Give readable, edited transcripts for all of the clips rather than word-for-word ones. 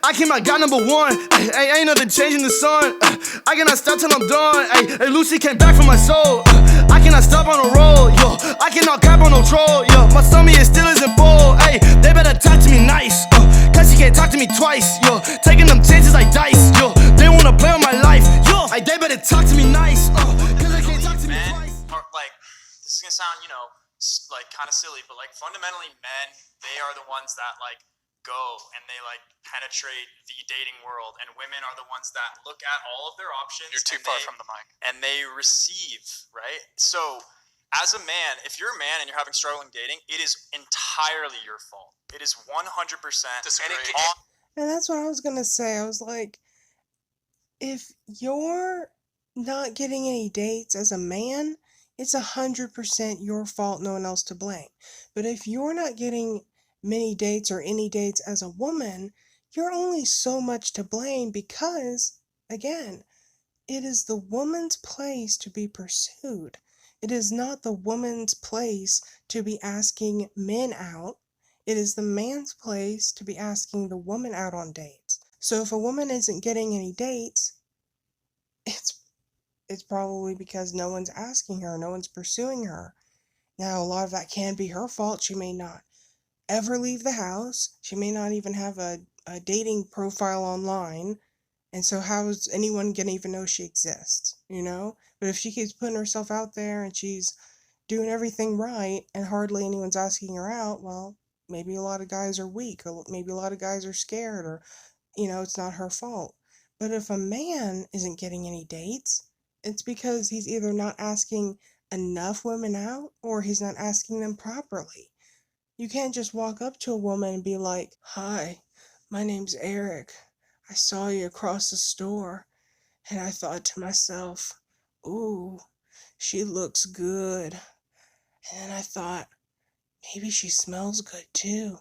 I came out, got number one. Ain't nothing changing the sun. I cannot stop till I'm done. Ay, Lucy came back from my soul. I cannot stop on a roll, yo. I cannot cap on no troll, yo. My stomach is still isn't full. Ay, they better talk to me nice, cause she can't talk to me twice, yo. Taking them chances like dice, yo. They wanna play on my life, yo. Ay, they better talk to me nice, cause they can't talk to me twice. Or, like, this is gonna sound, like kind of silly, but like fundamentally, men, they are the ones that like go and they like penetrate the dating world, and women are the ones that look at all of their options. You're too far from the mic. And they receive, right? So, as a man, if you're a man and you're having struggling dating, it is entirely your fault. It is 100%. Disagree. And that's what I was gonna say. I was like, if you're not getting any dates as a man, it's 100% your fault, no one else to blame. But if you're not getting many dates or any dates as a woman, you're only so much to blame because, again, it is the woman's place to be pursued. It is not the woman's place to be asking men out. It is the man's place to be asking the woman out on dates. So if a woman isn't getting any dates, it's probably because no one's asking her, no one's pursuing her. Now, a lot of that can be her fault. She may not ever leave the house. She may not even have a dating profile online. And so how is anyone going to even know she exists, But if she keeps putting herself out there and she's doing everything right and hardly anyone's asking her out, well, maybe a lot of guys are weak, or maybe a lot of guys are scared, or, it's not her fault. But if a man isn't getting any dates, it's because he's either not asking enough women out or he's not asking them properly. You can't just walk up to a woman and be like, "Hi, my name's Eric. I saw you across the store and I thought to myself, ooh, she looks good. And then I thought, maybe she smells good too.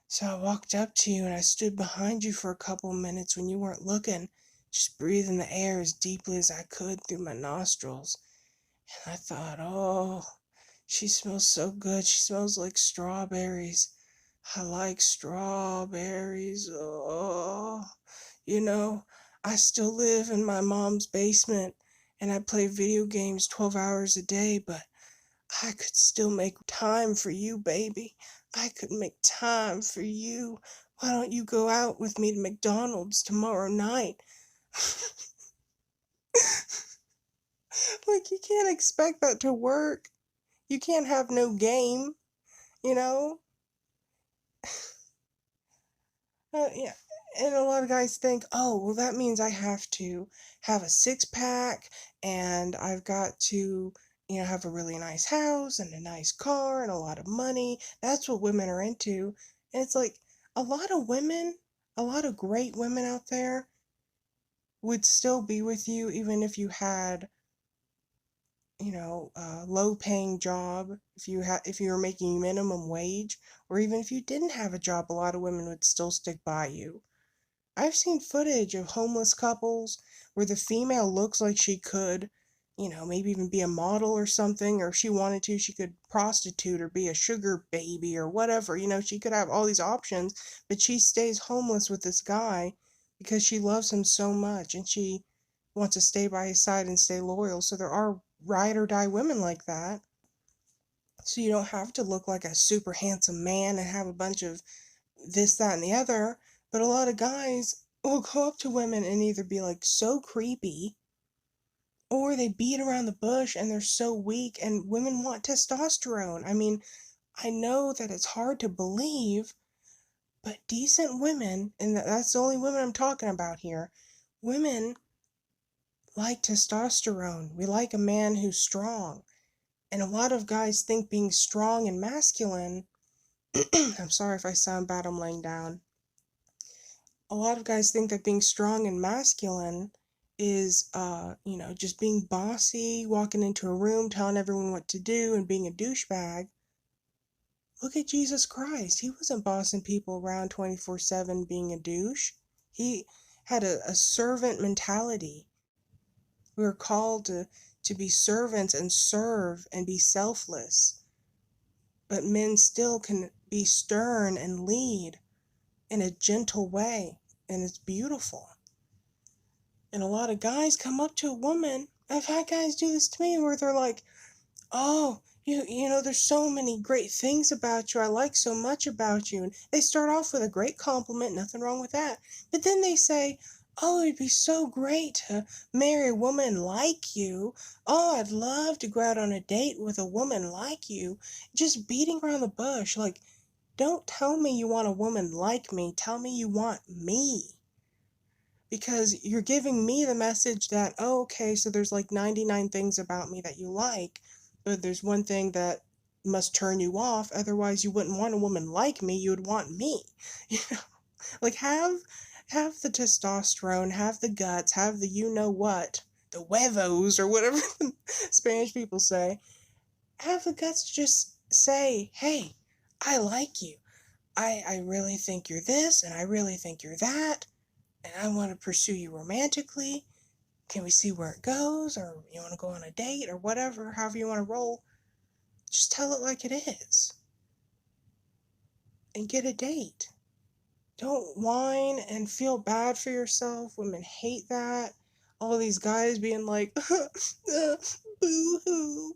So I walked up to you and I stood behind you for a couple minutes when you weren't looking, just breathing the air as deeply as I could through my nostrils. And I thought, oh, she smells so good. She smells like strawberries. I like strawberries. Oh, I still live in my mom's basement and I play video games 12 hours a day, but I could still make time for you, baby. I could make time for you. Why don't you go out with me to McDonald's tomorrow night?" Like, you can't expect that to work. You can't have no game, Yeah. And a lot of guys think, oh, well, that means I have to have a six-pack and I've got to, have a really nice house and a nice car and a lot of money. That's what women are into. And it's like, a lot of women, a lot of great women out there would still be with you even if you had, a low-paying job, if you were making minimum wage, or even if you didn't have a job, a lot of women would still stick by you. I've seen footage of homeless couples where the female looks like she could, maybe even be a model or something, or if she wanted to, she could prostitute or be a sugar baby or whatever, she could have all these options, but she stays homeless with this guy because she loves him so much and she wants to stay by his side and stay loyal. So there are ride or die women like that. So you don't have to look like a super handsome man and have a bunch of this, that, and the other. But a lot of guys will go up to women and either be like so creepy, or they beat around the bush and they're so weak, and women want testosterone. I mean, I know that it's hard to believe, but decent women, and that's the only women I'm talking about here, women like testosterone. We like a man who's strong. And a lot of guys think being strong and masculine, I'm sorry if I sound bad, I'm laying down. A lot of guys think that being strong and masculine is, just being bossy, walking into a room, telling everyone what to do, and being a douchebag. Look at Jesus Christ. He wasn't bossing people around 24/7 being a douche. He had a servant mentality. We are called to be servants and serve and be selfless. But men still can be stern and lead in a gentle way. and it's beautiful. And a lot of guys come up to a woman. I've had guys do this to me where they're like, oh, you know, there's so many great things about you. I like so much about you. And they start off with a great compliment, nothing wrong with that. But then they say, oh, it'd be so great to marry a woman like you. Oh, I'd love to go out on a date with a woman like you. Just beating around the bush. Like, don't tell me you want a woman like me. Tell me you want me. Because you're giving me the message that, oh, okay, so there's like 99 things about me that you like, but there's one thing that must turn you off, otherwise you wouldn't want a woman like me, you would want me. You know? Like, have the testosterone, have the guts, have the you know what, the huevos, or whatever the Spanish people say. Have the guts to just say, hey, I like you. I really think you're this, and I really think you're that, and I want to pursue you romantically. Can we see where it goes? Or you want to go on a date or whatever, however you want to roll? Just tell it like it is. And get a date. Don't whine and feel bad for yourself. Women hate that. All these guys being like, boo-hoo.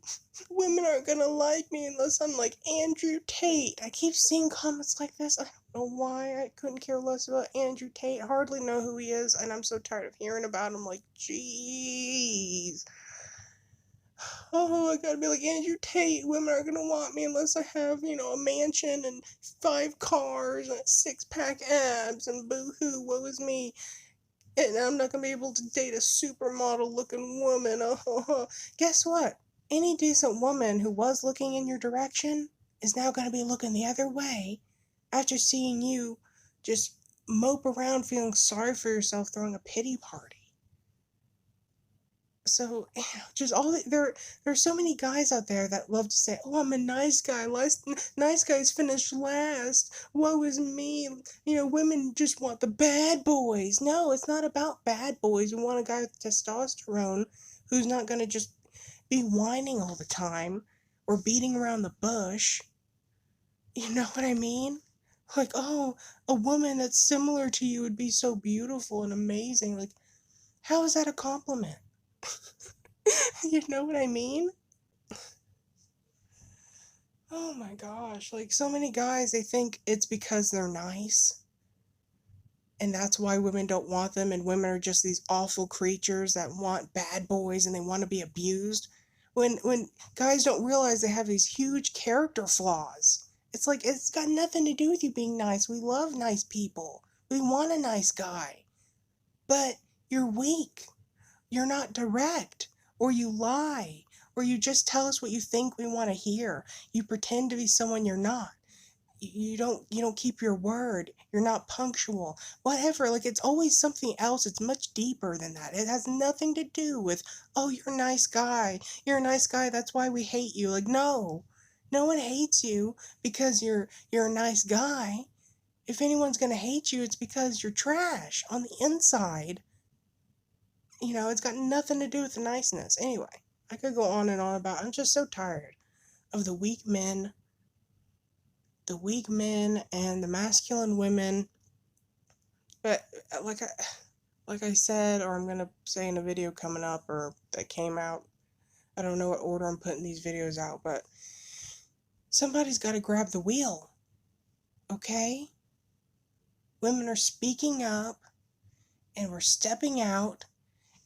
Women aren't gonna like me unless I'm like Andrew Tate. I keep seeing comments like this. I don't know why. I couldn't care less about Andrew Tate. Hardly know who he is, and I'm so tired of hearing about him. Like, jeez. Oh, I gotta be like Andrew Tate. Women aren't gonna want me unless I have, you know, a mansion and 5 cars and a 6-pack abs, and boo-hoo, woe is me. And I'm not gonna be able to date a supermodel looking woman. Oh, guess what? Any decent woman who was looking in your direction is now gonna be looking the other way after seeing you just mope around feeling sorry for yourself, throwing a pity party. So, you know, just there's so many guys out there that love to say, oh, I'm a nice guy. Nice guys finish last. Woe is me. You know, women just want the bad boys. No, it's not about bad boys. We want a guy with testosterone who's not going to just be whining all the time or beating around the bush. You know what I mean? Like, oh, a woman that's similar to you would be so beautiful and amazing. Like, how is that a compliment? You know what I mean? Oh my gosh, like so many guys, they think it's because they're nice. And that's why women don't want them, and women are just these awful creatures that want bad boys and they want to be abused. When guys don't realize they have these huge character flaws. It's like it's got nothing to do with you being nice. We love nice people. We want a nice guy. But you're weak. You're not direct, or you lie, or you just tell us what you think we want to hear. You pretend to be someone you're not. You don't keep your word. You're not punctual. Whatever, like it's always something else. It's much deeper than that. It has nothing to do with, oh, you're a nice guy. You're a nice guy, that's why we hate you. Like, no. No one hates you because you're a nice guy. If anyone's going to hate you, it's because you're trash on the inside. You know, it's got nothing to do with the niceness. Anyway, I could go on and on about it. I'm just so tired of the weak men and the masculine women. But like I said, or I'm gonna say in a video coming up or that came out, I don't know what order I'm putting these videos out, but somebody's got to grab the wheel. Okay? Women are speaking up, and we're stepping out,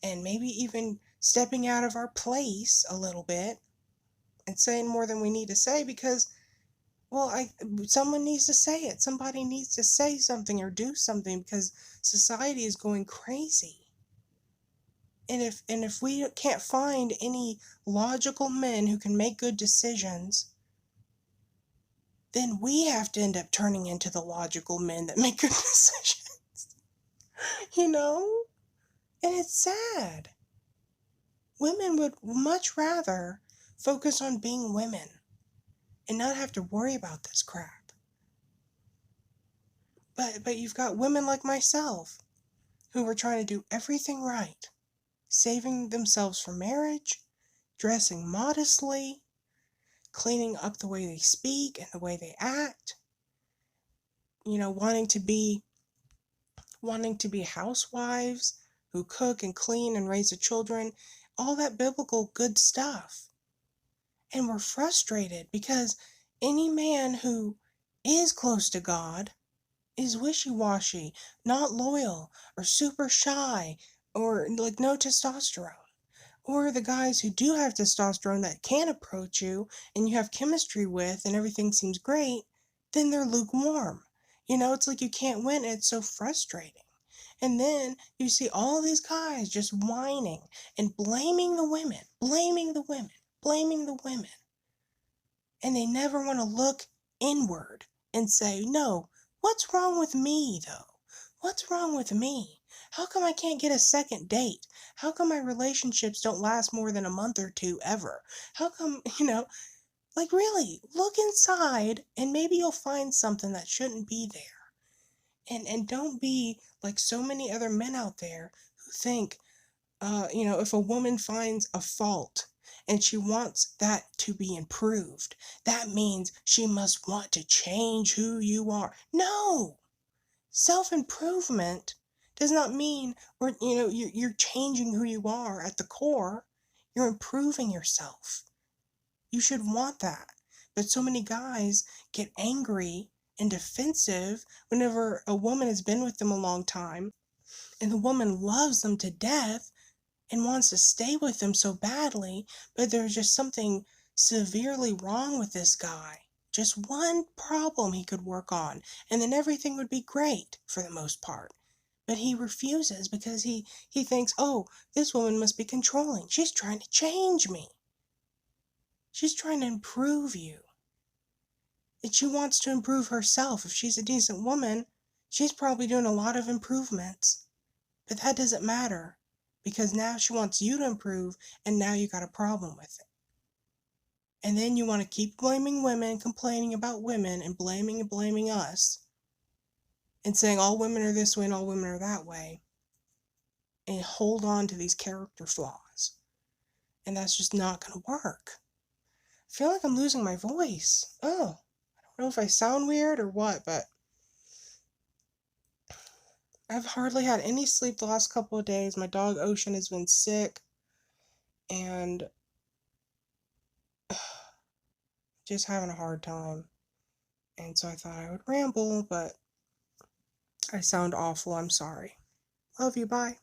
and maybe even stepping out of our place a little bit and saying more than we need to say because, well, someone needs to say it. Somebody needs to say something or do something because society is going crazy. And if we can't find any logical men who can make good decisions, then we have to end up turning into the logical men that make good decisions. You know? And it's sad. Women would much rather focus on being women and not have to worry about this crap. But you've got women like myself who are trying to do everything right, saving themselves for marriage, dressing modestly, cleaning up the way they speak and the way they act, you know, wanting to be wanting to be housewives who cook and clean and raise the children, all that biblical good stuff. And we're frustrated because any man who is close to God is wishy-washy, not loyal, or super shy, or like no testosterone. Or the guys who do have testosterone that can approach you and you have chemistry with and everything seems great, then they're lukewarm. It's like you can't win and it's so frustrating. And then you see all these guys just whining and blaming the women, blaming the women, blaming the women. And they never want to look inward and say, no, what's wrong with me though? What's wrong with me? How come I can't get a second date? How come my relationships don't last more than a month or two ever? How come, like really, look inside and maybe you'll find something that shouldn't be there. And don't be like so many other men out there who think, if a woman finds a fault and she wants that to be improved, that means she must want to change who you are. No! Self-improvement does not mean you're changing who you are at the core. You're improving yourself. You should want that. But so many guys get angry and defensive whenever a woman has been with them a long time and the woman loves them to death and wants to stay with them so badly, but there's just something severely wrong with this guy. Just one problem he could work on, and then everything would be great for the most part. But he refuses because he thinks, oh, this woman must be controlling. She's trying to change me. She's trying to improve you. And she wants to improve herself. If she's a decent woman, she's probably doing a lot of improvements. But that doesn't matter because now she wants you to improve and now you got a problem with it. And then you want to keep blaming women, complaining about women, and blaming us. And saying all women are this way and all women are that way. And hold on to these character flaws. And that's just not going to work. I feel like I'm losing my voice. Oh, I don't know if I sound weird or what, but I've hardly had any sleep the last couple of days. My dog Ocean has been sick. And just having a hard time. And so I thought I would ramble, but I sound awful. I'm sorry. Love you. Bye.